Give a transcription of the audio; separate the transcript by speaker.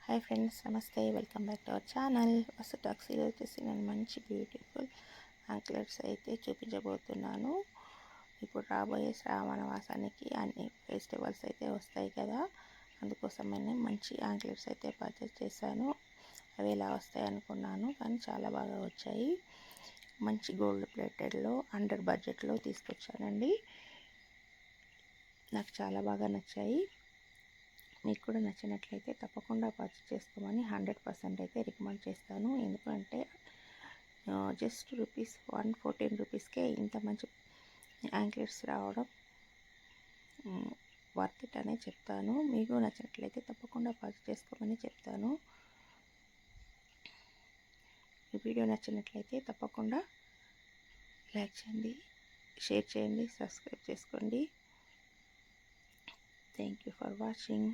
Speaker 1: Hi friends, నమస్తే. Welcome back to our channel. First టాక్సీలో వచ్చేసి నేను మంచి బ్యూటిఫుల్ యాంక్లెట్స్ అయితే చూపించబోతున్నాను. ఇప్పుడు రాబోయే శ్రావణ మాసానికి అన్ని ఫెస్టివల్స్ అయితే వస్తాయి కదా, అందుకోసమనే మంచి యాంక్లెట్స్ అయితే పర్చేస్ చేశాను. అవి ఎలా వస్తాయి అనుకున్నాను, కానీ చాలా బాగా వచ్చాయి. మంచి గోల్డ్ ప్లేటెడ్లో అండర్ బడ్జెట్లో తీసుకొచ్చానండి. నాకు చాలా బాగా నచ్చాయి. మీకు కూడా నచ్చినట్లయితే తప్పకుండా పర్చేస్ చేసుకోమని 100% అయితే రికమెండ్ చేస్తాను. ఎందుకంటే జస్ట్ ₹114కే ఇంత మంచి యాంక్లెట్స్ రావడం వర్త్ ఇట్ అనే చెప్తాను. మీకు నచ్చినట్లయితే తప్పకుండా పర్చేస్ చేసుకోమని చెప్తాను. ఈ వీడియో నచ్చినట్లయితే తప్పకుండా లైక్ చేయండి, షేర్ చేయండి, సబ్స్క్రైబ్ చేసుకోండి. Thank you for watching.